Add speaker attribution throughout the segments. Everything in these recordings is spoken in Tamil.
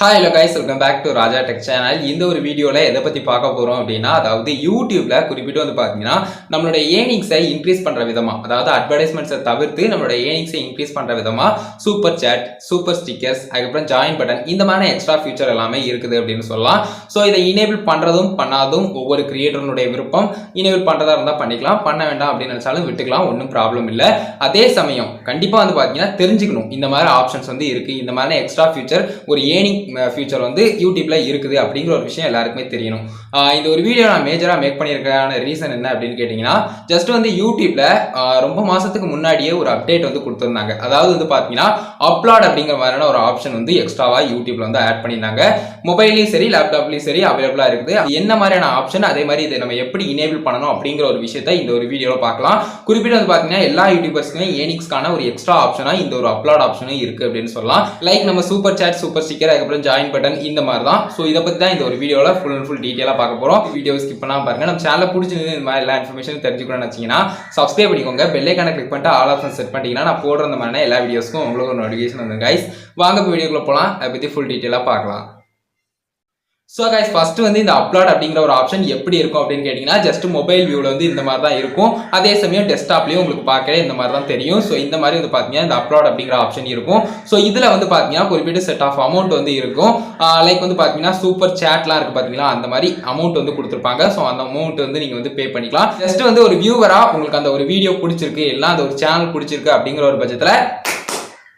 Speaker 1: Hi hello guys, welcome back to Raja Tech Channel. இந்த ஒரு வீடியோல எதை பத்தி பார்க்க போறோம் அப்படின்னா, அதாவது YouTubeல குறிப்பிட்டு வந்து பாத்தீங்கன்னா நம்மளோட ஏர்னிங்ஸை இன்க்ரீஸ் பண்ற விதமா, அதாவது அட்வர்டைஸ்மெண்ட்ஸை தவிர்த்து நம்மளோட ஏர்னிங்ஸை இன்க்ரீஸ் பண்ற விதமா சூப்பர் சாட், சூப்பர் ஸ்டிக்கர்ஸ், அதுக்கப்புறம் ஜாயின் பட்டன் இந்த மாதிரி எக்ஸ்ட்ரா ஃபீச்சர் எல்லாமே இருக்குது அப்படின்னு சொல்லலாம். ஸோ இதை இனேபிள் பண்றதும் பண்ணாதும் ஒவ்வொரு கிரியேட்டருடைய விருப்பம். இனேபிள் பண்றதா இருந்தா பண்ணிக்கலாம், பண்ண வேண்டாம் அப்படின்னு நினைச்சாலும் விட்டுக்கலாம், ஒன்றும் ப்ராப்ளம் இல்லை. அதே சமயம் கண்டிப்பா வந்து பாத்தீங்கன்னா தெரிஞ்சுக்கணும் இந்த மாதிரி ஆப்ஷன்ஸ் வந்து இருக்கு, இந்த மாதிரி எக்ஸ்ட்ரா ஃபீச்சர் ஒரு ஏர்னிங் ஃபியூச்சர் வந்து யூடியூப்ல இருக்குது அப்படிங்கிற ஒரு விஷயம் எல்லாருக்குமே தெரியணும். இந்த ஒரு வீடியோ நான் மேஜரா மேக் பண்ணியிருக்கான ரீசன் என்ன அப்படின்னு கேட்டீங்கன்னா, ஜஸ்ட் வந்து யூடியூப்ல ரொம்ப மாசத்துக்கு முன்னாடியே ஒரு அப்டேட் வந்து கொடுத்துருந்தாங்க. அதாவது வந்து பாத்தீங்கன்னா அப்லாட் அப்படிங்கிற மாதிரியான ஒரு ஆப்ஷன் வந்து எக்ஸ்ட்ராவா யூடியூப்ல வந்து ஆட் பண்ணியிருந்தாங்க. மொபைல்லையும் சரி லேப்டாப்லயும் சரி அவைலபிளா இருக்குது. என்ன மாதிரியான ஆப்ஷன், அதே மாதிரி இதை நம்ம எப்படி இனேபிள் பண்ணணும் அப்படிங்கிற ஒரு விஷயத்தை இந்த ஒரு வீடியோல பார்க்கலாம். குறிப்பிட்டு வந்து பாத்தீங்கன்னா எல்லா யூடியூபர்ஸ்க்குமே ஏர்னிங்ஸ்க்கான ஒரு எக்ஸ்ட்ரா ஆப்ஷனா இந்த ஒரு அப்லாட் ஆப்ஷனும் இருக்கு அப்படின்னு சொல்லலாம். லைக் நம்ம சூப்பர் சாட், சூப்பர் ஸ்டிக்கர், அதுக்கப்புறம் ஜாயின் பட்டன் இந்த மாதிரி தான். ஸோ இதை பத்தி தான் இந்த ஒரு வீடியோல ஃபுல் அண்ட் ஃபுல் டீட்டெயிலாக பார்க்க போறோம். வீடியோ ஸ்கிப் பண்ணாம பாருங்க. நம்ம சேனலை பிடிச்சிருந்து இந்த மாதிரி எல்லா இன்ஃபர்மேஷன் தெரிஞ்சுக்கணும்னு வச்சீங்கன்னா சப்ஸ்கிரைப் பண்ணிக்கோங்க. பெல் ஐகானை கிளிக் பண்ணிட்டு ஆல் ஆப்ஷன் செட் பண்ணிட்டீங்கன்னா நான் போடுற இந்த மாதிரி எல்லா வீடியோஸ்க்கும் உங்களுக்கு ஒரு நோட்டிஃபிகேஷன் வந்து கைஸ். வாங்க வீடியோக்குள்ள போகலாம், அதை பத்தி ஃபுல் டீட்டெயிலாக பார்க்கலாம். ஸோ கைஸ் ஃபர்ஸ்ட் வந்து இந்த அப்லாட் அப்படிங்கிற ஒரு ஆப்ஷன் எப்படி இருக்கும் அப்படின்னு கேட்டிங்கன்னா, ஜஸ்ட் மொபைல் வியூவில் வந்து இந்த மாதிரி தான் இருக்கும். அதே சமயம் டெஸ்க்டாப்லேயும் உங்களுக்கு பார்க்கவே இந்த மாதிரி தான் தெரியும். ஸோ இந்த மாதிரி வந்து பார்த்தீங்கன்னா இந்த அப்லாட் அப்படிங்கிற ஆப்ஷன் இருக்கும். ஸோ இதில் வந்து பார்த்தீங்கன்னா குறிப்பிட்ட செட் ஆஃப் அமௌண்ட் வந்து இருக்கும். லைக் வந்து பார்த்தீங்கன்னா சூப்பர் சேட்லாம் இருக்குது பார்த்தீங்களா, அந்த மாதிரி அமௌண்ட் வந்து கொடுத்துருப்பாங்க. ஸோ அந்த அமௌண்ட் வந்து நீங்கள் வந்து பே பண்ணிக்கலாம். ஜஸ்ட் வந்து ஒரு வியூவராக உங்களுக்கு அந்த ஒரு வீடியோ பிடிச்சிருக்கு, இல்லை அந்த ஒரு சேனல் பிடிச்சிருக்கு அப்படிங்கிற ஒரு பட்சத்தில்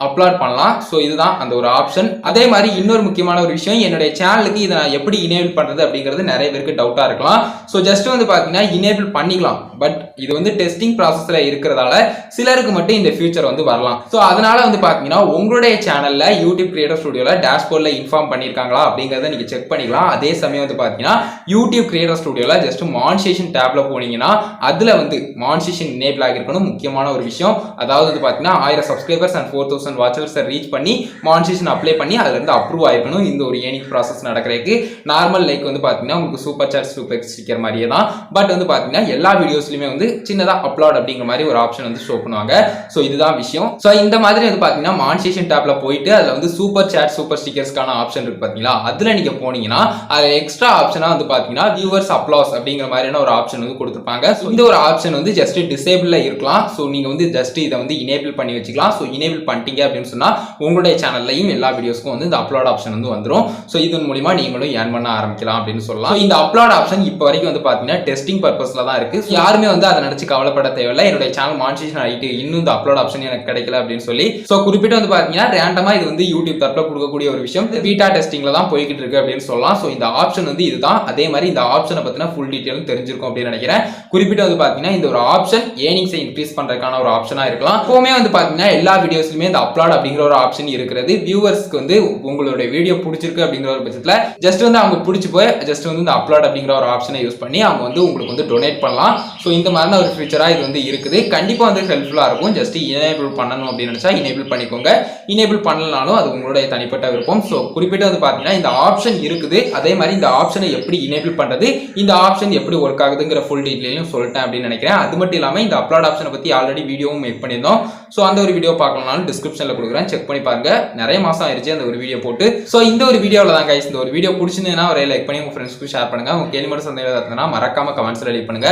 Speaker 1: அப்லோட் பண்ணலாம். ஸோ இதுதான் அந்த ஒரு ஆப்ஷன். அதே மாதிரி இன்னொரு முக்கியமான ஒரு விஷயம், என்னுடைய சேனலுக்கு இதை நான் எப்படி இனேபிள் பண்றது அப்படிங்கிறது நிறைய பேருக்கு டவுட்டா இருக்கலாம். ஸோ ஜஸ்ட் வந்து பாத்தீங்கன்னா இனேபிள் பண்ணிக்கலாம், பட் இது வந்து டெஸ்டிங் ப்ராசஸ்ல இருக்கிறதால சிலருக்கு மட்டும் இந்த ஃபியூச்சர் வந்து வரலாம். ஸோ அதனால வந்து பாத்தீங்கன்னா உங்களுடைய சேனல்ல யூடியூப் கிரியேட்டர் ஸ்டுடியோல டேஷ்போர்ட்ல இன்ஃபார்ம் பண்ணிருக்காங்களா அப்படிங்கறத நீங்க செக் பண்ணிக்கலாம். அதே சமயம் வந்து பாத்தீங்கன்னா யூடியூப் கிரியேட்டர் ஸ்டுடியோல ஜஸ்ட் மானிட்டேஷன் டேப்ல போனீங்கன்னா அதுல வந்து மானிட்டேஷன் இனேபிள் ஆகிருக்கணும். முக்கியமான ஒரு விஷயம், அதாவது வந்து பாத்தீங்கன்னா 1000 சப்ஸ்கிரைபர்ஸ் அண்ட் 4000 வாட்சர்ஸ் ரீச் பண்ணி மானிட்டேஷன் அப்ளை பண்ணி அதுல இருந்து அப்ரூவ் ஆயிருக்கணும். இந்த ஒரு ஏர்னிங் ப்ராசஸ் நடக்கிறதுக்கு நார்மல் லைக் வந்து பாத்தீங்கன்னா உங்களுக்கு சூப்பர் சாட், சூப்பர் ஸ்டிக்கர் மாதிரியே தான். பட் வந்து பாத்தீங்கன்னா எல்லா வீடியோஸ்லயுமே வந்து சின்னதா அப்லோட் அப்படிங்கிற மாதிரி ஒரு ஆப்ஷன் வந்து ஷோ பண்ணுவாங்க. ஸோ இதுதான் விஷயம். ஸோ இந்த மாதிரி வந்து பாத்தீங்கன்னா மானிட்டேஷன் டேப்ல போயிட்டு அதுல வந்து சூப்பர் சாட், சூப்பர் ஸ்டிக்கர்ஸ்க்கான ஆப்ஷன் இருக்கு பாத்தீங்களா, அதுல நீங்க போனீங்கன்னா அது எக்ஸ்ட்ரா ஆப்ஷனா வந்து பாத்தீங்கன்னா வியூவர்ஸ் அப்ளாஸ் அப்படிங்கிற மாதிரியான ஒரு ஆப்ஷன் வந்து கொடுத்துருப்பாங்க. இந்த ஒரு ஆப்ஷன் வந்து ஜஸ்ட் டிசேபிள்ல இருக்கலாம். ஸோ நீங்க வந்து ஜஸ்ட் இதை வந்து இனேபிள் பண்ணி வச்சுக்கலாம். ஸோ இனேபிள் பண்ணிட்டீங்க அப்படின்னு சொன்னா உங்களுடைய சேனல்லையும் எல்லா வீடியோஸ்க்கும் வந்து இந்த அப்லோட் ஆப்ஷன் வந்து வந்துரும். ஸோ இதன் மூலமா நீங்களும் ஏர்ன் பண்ண ஆரம்பிக்கலாம் அப்படின்னு சொல்லலாம். இந்த அப்லோட் ஆப்ஷன் இப்போ வரைக்கும் வந்து பாத்தீங்கன்னா டெஸ்டிங் பர்பஸ்ல தான் இருக்கு. யாருமே வந்து அதை நினைச்சு கவலைப்பட தேவையில்லை. என்னுடைய சேனல் மானிட்டேஷன் ஆகிட்டு இன்னும் இந்த அப்லோட் ஆப்ஷன் எனக்கு கிடைக்கல அப்படின்னு சொல்லி ஸோ குறிப்பிட்டு வந்து பாத்தீங்கன்னா ரேண்டமா இது வந்து யூடியூப் தரப்புல கொடுக்கக்கூடிய ஒரு விஷயம். பீட்டா டெஸ்டிங்ல தான் போய்கிட்டு இருக்கு அப்படின்னு சொல்லலாம். ஸோ இந்த ஆப்ஷன் வந்து இதுதான். அதே மாதிரி இந்த ஆப்ஷனை பத்தின ஃபுல் டீடைலும் தெரிஞ்சிருக்கும் அப்படின்னு நினைக்கிறேன். குறிப்பிட்டு வந்து பாத்தீங்கன்னா இந்த ஒரு ஆப்ஷன் ஏர்னிங்ஸை இன்க்ரீஸ் பண்றதுக்கான ஒரு ஆப்ஷனா இருக்கலாம். எப்பவுமே வந்து பாத்தீங்கன்னா எல்லா வீடியோஸ்லயுமே இந்த அப்லோட் அப்படிங்கிற ஒரு ஆப்ஷன் இருக்கிறது. வியூவர்ஸ்க்கு வந்து உங்களுடைய வீடியோ பிடிச்சிருக்கு அப்படிங்கிற ஒரு பட்சத்துல ஜஸ்ட் வந்து அவங்க பிடிச்சி போய் ஜஸ்ட் வந்து இந்த அப்லோட் அப்படிங்கிற ஒரு ஆப்ஷனை யூஸ் பண்ணி அவங்க வந்து உங்களுக்கு வந்து டொனேட் பண்ணலாம். ஸோ இந்த மாதிரி ஒரு ஃபீச்சரா இது வந்து இருக்குது. கண்டிப்பா வந்து ஹெல்ப்ஃபுல்லா இருக்கும். ஜஸ்ட் இனேபிள் பண்ணணும் அப்படின்னு நினைச்சா இனேபிள் பண்ணிக்கோங்க. இனேபிள் பண்ணலனாலும் அது உங்களுடைய தனிப்பட்ட விருப்பம். ஸோ குறிப்பிட்டு வந்து பாத்தீங்கன்னா இந்த ஆப்ஷன் இருக்குது. அதே மாதிரி இந்த ஆப்ஷனை எப்படி இனேபிள் பண்றது, இந்த ஆப்ஷன் எப்படி ஒர்க் ஆகுதுங்கிற ஃபுல் டீடைலும் சொல்லிட்டேன் அப்படின்னு நினைக்கிறேன். அது மட்டும் இல்லாம இந்த அப்லோட் ஆப்ஷனை பத்தி ஆல்ரெடி வீடியோவும் மேக் பண்ணியிருந்தோம். ஸோ அந்த ஒரு வீடியோ பார்க்கலனாலும் டிஸ்கிரிப்ஷன்ல கொடுக்குறேன், செக் பண்ணி பாருங்க. நிறைய மாசம் ஆயிருச்சு அந்த ஒரு வீடியோ போட்டு. ஸோ இந்த ஒரு வீடியோல தான் கைஸ், இந்த ஒரு வீடியோ பிடிச்சிருந்ததுன்னா ஒரு லைக் பண்ணி உங்க ஃப்ரெண்ட்ஸ்க்கு ஷேர் பண்ணுங்க. உங்க கேள்வி மட்டும் சந்தேகம் இருந்ததுன்னா மறக்காம கமெண்ட்ஸ்ல லீவ் பண்ணுங்க.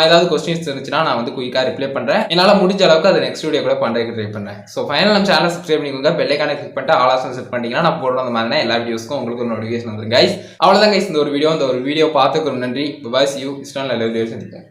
Speaker 1: ஏதாவது கொஸ்டின்ஸ் இருந்துச்சுன்னா நான் வந்து குயிக்கா ரிப்ளை பண்றேன். என்னால முடிஞ்ச அளவுக்கு அதை நெக்ஸ்ட் வீடியோ கூட பண்றதுக்கு ட்ரை பண்றேன். ஸோ ஃபைனல் நம்ம சேனலை சப்ஸ்கிரைப் பண்ணிக்கோங்க. பெல் ஐகானை கிளிக் பண்ணிட்டு ஆல் ஆப்ஷன் செட் பண்ணிட்டீங்கன்னா நான் போடுற அந்த மாதிரி எல்லா வீடியோஸ்க்கும் உங்களுக்கு ஒரு நோட்டிஃபிகேஷன் வந்துரும் கைஸ். அவ்வளவுதான் கைஸ் இந்த ஒரு வீடியோ. பார்த்துக்கு நன்றி. பாய், see you. இஷ்டம் நல்ல வீடியோ சந்திப்பேன்.